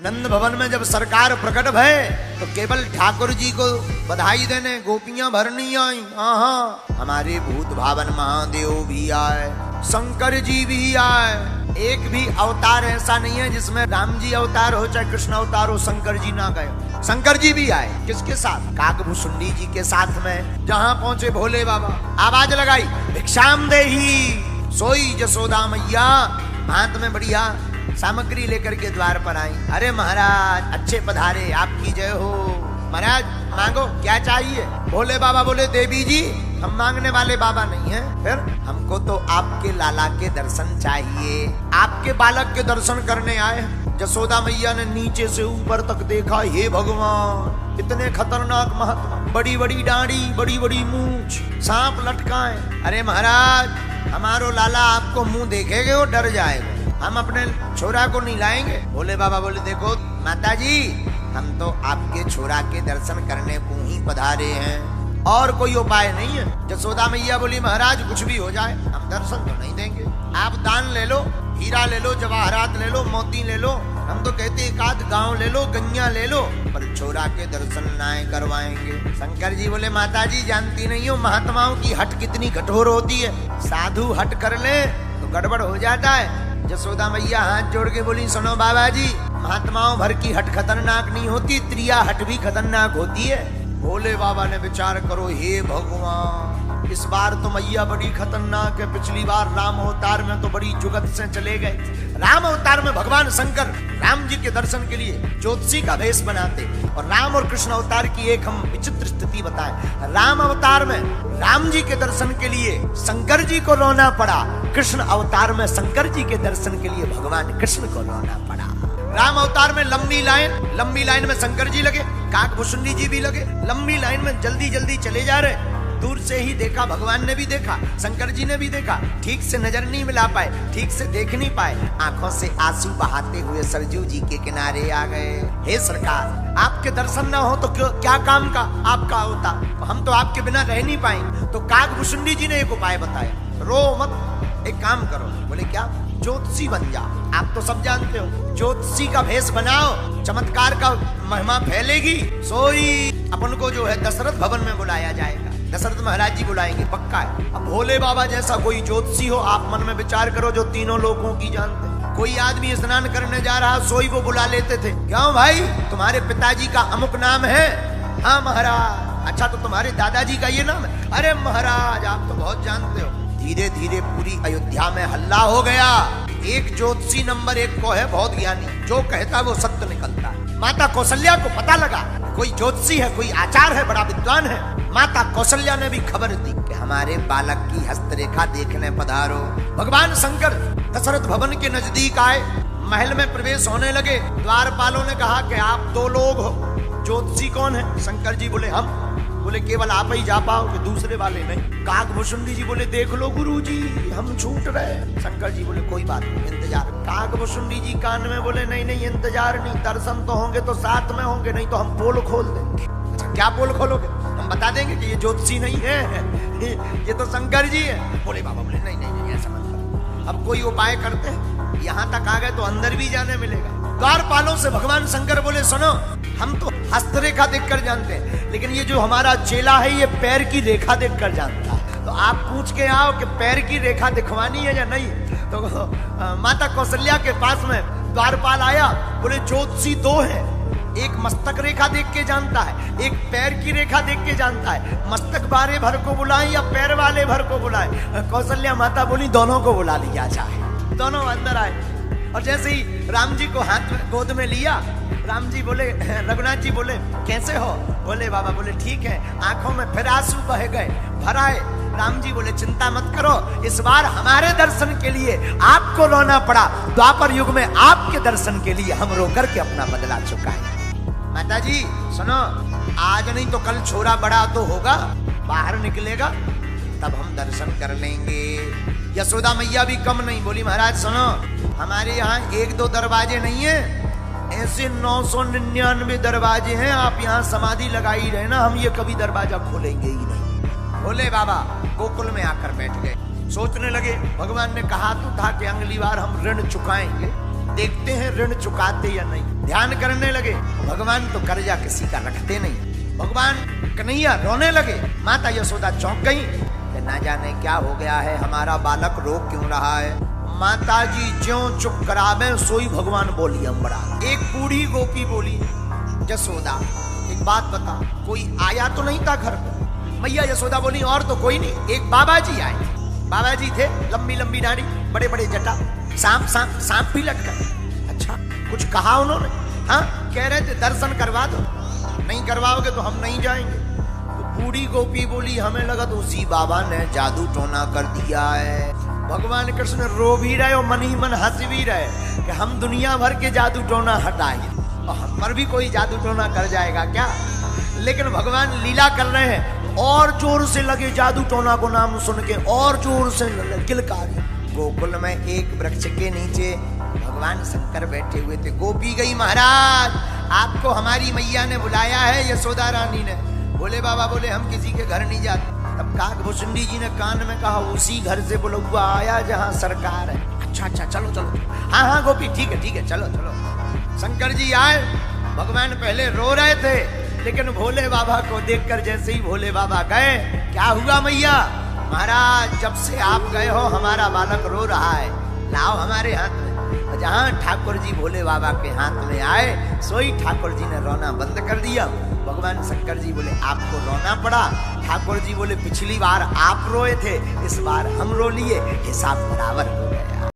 नंद भवन में जब सरकार प्रकट भय तो केवल ठाकुर जी को बधाई देने गोपियां भरनी आई। हमारे भूत भावन महादेव भी आए, शंकर जी भी आए। एक भी अवतार ऐसा नहीं है जिसमें राम जी अवतार हो चाहे कृष्ण अवतार हो शंकर जी ना गए। शंकर जी भी आए, किसके साथ? काकभूषुंडी जी के साथ में। जहां पहुंचे भोले बाबा आवाज लगाई, भिक्षाम देही। सोई जसोदा मैया हाथ में बढ़िया सामग्री लेकर के द्वार पर आई। अरे महाराज अच्छे पधारे, आपकी जय हो। महाराज मांगो, क्या चाहिए? भोले बाबा बोले, देवी जी हम मांगने वाले बाबा नहीं हैं। फिर हमको तो आपके लाला के दर्शन चाहिए, आपके बालक के दर्शन करने आए। जसोदा मैया ने नीचे से ऊपर तक देखा, हे भगवान इतने खतरनाक महात्मा, बड़ी बड़ी दाढ़ी, बड़ी बड़ी मूंछ, सांप लटकाए। अरे महाराज हमारो लाला आपको मुंह देखेगे वो डर जाएगा, हम अपने छोरा को नहीं लाएंगे। भोले बाबा बोले, देखो माता जी हम तो आपके छोरा के दर्शन करने को ही पधारे हैं, और कोई उपाय नहीं है। जसोदा मैया बोली, महाराज कुछ भी हो जाए हम दर्शन तो नहीं देंगे। आप दान ले लो, हीरा ले लो, जवाहरात ले लो, मोती ले लो, हम तो कहते एक आध गाँव ले लो, गंगा ले लो, पर छोरा के दर्शन नाए करवाएंगे। शंकर जी बोले, माता जी जानती नहीं हो महात्माओं की हट कितनी कठोर होती है, साधु हट कर ले तो गड़बड़ हो जाता है। जसोदा मैया हाथ जोड़ के बोली, सुनो बाबा जी महात्माओं भर की हट खतरनाक नहीं होती, त्रिया हट भी खतरनाक होती है। भोले बाबा ने विचार करो, हे भगवान इस बार तो मैया बड़ी खतरनाक है, पिछली बार राम अवतार में तो बड़ी जुगत से चले गए। राम अवतार में भगवान शंकर राम जी के दर्शन के लिए ज्योतिषी का वेश बनाते, और राम और कृष्ण अवतार की एक हम विचित्र स्थिति बताएं। राम अवतार में राम जी के दर्शन के लिए शंकर जी को रोना पड़ा, कृष्ण अवतार में शंकर जी के दर्शन के लिए भगवान कृष्ण को रोना पड़ा। राम अवतार में लंबी लाइन में शंकर जी लगे, काकभूषुंडी जी भी लगे, लंबी लाइन में जल्दी जल्दी चले जा रहे। दूर से ही देखा, भगवान ने भी देखा, शंकर जी ने भी देखा, ठीक से नजर नहीं मिला पाए, ठीक से देख नहीं पाए, आंखों से आंसू बहाते हुए सरजू जी के किनारे आ गए। हे सरकार आपके दर्शन ना हो तो क्या काम का आपका होता, हम तो आपके बिना रह नहीं पाएंगे। तो काकभूषुंडी जी ने एक उपाय बताया, रो मत, एक काम करो। बोले क्या? ज्योतिषी बन जा। आप तो सब जानते हो, ज्योतिषी का भेष बनाओ, चमत्कार का महिमा फैलेगी। सोई अपन को जो है दशरथ भवन में बुलाया जाएगा, दशरथ महाराज जी बुलाएंगे, पक्का है। अब भोले बाबा जैसा कोई ज्योतिषी हो, आप मन में विचार करो, जो तीनों लोगों की जानते हैं। कोई आदमी स्नान करने जा रहा, सोई वो बुला लेते थे, क्यों भाई तुम्हारे पिताजी का अमुक नाम है? हाँ महाराज। अच्छा तो तुम्हारे दादाजी का ये नाम है? अरे महाराज आप तो बहुत जानते हो। धीरे धीरे पूरी अयोध्या में हल्ला हो गया। एक ज्योतिषी नंबर 1 को है, बहुत ज्ञानी, जो कहता है वो सत्य निकलता है। माता कौशल्या को पता लगा कोई ज्योतिषी है, कोई आचार्य है, बड़ा विद्वान है। माता कौशल्या ने भी खबर दी कि हमारे बालक की हस्तरेखा देखने पधारो। भगवान शंकर दशरथ भवन के नजदीक आए, महल में प्रवेश होने लगे। द्वारपालों ने कहा कि आप 2 लोग हो, ज्योतिषी कौन है? शंकर जी बोले हम। बोले केवल आप ही जा पाओगे, दूसरे वाले नहीं। काकभूषुंडी जी बोले देख लो गुरुजी हम छूट रहे। शंकर जी बोले कोई बात नहीं, इंतजार। काकभूषुंडी जी कान में बोले नहीं नहीं इंतजार नहीं, दर्शन तो होंगे तो साथ में होंगे, नहीं तो हम पोल खोल देंगे। अच्छा क्या पोल खोलोगे? हम बता देंगे कि ये ज्योतिषी नहीं है, ये तो शंकर जी है। भोले बाबा बोले नहीं नहीं नहीं ऐसा मत करो, अब कोई उपाय करते हैं, यहाँ तक आ गए तो अंदर भी जाने मिलेगा। द्वारपालों से भगवान शंकर बोले सुनो, हम तो हस्तरेखा देखकर जानते हैं, लेकिन ये जो हमारा चेला है ये पैर की रेखा देखकर जानता है, तो आप पूछ के आओ कि पैर की रेखा दिखवानी है या नहीं। तो माता कौशल्या के पास में द्वारपाल आया, बोले ज्योतिषी 2 हैं, एक मस्तक रेखा देख के जानता है, एक पैर की रेखा देख के जानता है। मस्तक वाले भर को बुलाए या पैर वाले भर को बुलाए? कौशल्या माता बोली दोनों को बुला लिया जाए। दोनों अंदर आए, और जैसे ही राम जी को हाथ में गोद में लिया, राम जी बोले, रघुनाथ जी बोले कैसे हो? बोले बाबा बोले ठीक है। आंखों में फिर आंसू बह गए, भर आए। राम जी बोले चिंता मत करो, इस बार हमारे दर्शन के लिए आपको रोना पड़ा, द्वापर युग में आपके दर्शन के लिए हम रो करके अपना बदला चुकाएंगे। माता जी सुनो, आज नहीं तो कल छोरा बड़ा तो होगा, बाहर निकलेगा तब हम दर्शन कर लेंगे। यशोदा मैया भी कम नहीं, बोली महाराज सुनो, हमारे यहाँ 1-2 दरवाजे नहीं है, ऐसे 999 दरवाजे हैं, आप यहाँ समाधि लगाई रहे ना, हम ये कभी दरवाजा खोलेंगे ही नहीं। भोले बाबा गोकुल में आकर बैठ गए, सोचने लगे। भगवान ने कहा तो था कि अगली बार हम ऋण चुकाएंगे, देखते हैं ऋण चुकाते या नहीं। ध्यान करने लगे, भगवान तो कर्जा किसी का रखते नहीं। भगवान कन्हैया रोने लगे, माता यशोदा चौंक गई कि ना जाने क्या हो गया है, हमारा बालक रो क्यों रहा है। माता जी ज्यों चुप करावे सोई भगवान बोली अम्बरा। एक बूढ़ी गोपी बोली, यशोदा एक बात बता, कोई आया तो नहीं था घर पर? मैया यशोदा बोली, और तो कोई नहीं, एक बाबा जी आए। बाबा जी थे, लंबी लंबी दाढ़ी, बड़े बड़े जटा, सांप भी लटका। अच्छा, कुछ कहा उन्होंने? हाँ, कह रहे थे दर्शन करवा दो, नहीं करवाओगे तो हम नहीं जाएंगे। तो बूढ़ी गोपी बोली, हमें लगा तो उसी बाबा ने जादू टोना कर दिया है। भगवान कृष्ण रो भी रहे और मन ही मन हंस भी रहे कि हम दुनिया भर के जादू टोना हटाए और हम पर भी कोई जादू टोना कर जाएगा क्या। लेकिन भगवान लीला कर रहे हैं, और जोर से लगे जादू टोना को नाम सुन के, और जोर से किलकारी। गोकुल में एक वृक्ष के नीचे भगवान शंकर बैठे हुए थे। गोपी गई, महाराज आपको हमारी मैया ने बुलाया है, यशोदा रानी ने। बोले बाबा, बोले हम किसी के घर नहीं जाते। तब काकभूषुंडी जी ने कान में कहा, उसी घर से बुलवा आया जहाँ सरकार है। अच्छा अच्छा, चलो चलो। हाँ हाँ गोपी, ठीक है, चलो चलो। शंकर जी आए। भगवान पहले रो रहे थे, लेकिन भोले बाबा को देखकर जैसे ही भोले बाबा गए, क्या हुआ मैया? महाराज जब से आप गए हो हमारा बालक रो रहा है, लाओ हमारे हाथ में। जहाँ ठाकुर जी भोले बाबा के हाथ में आए, सोई ठाकुर जी ने रोना बंद कर दिया। भगवान शंकर जी बोले, आपको रोना पड़ा? ठाकुर जी बोले, पिछली बार आप रोए थे, इस बार हम रो लिए, हिसाब बराबर।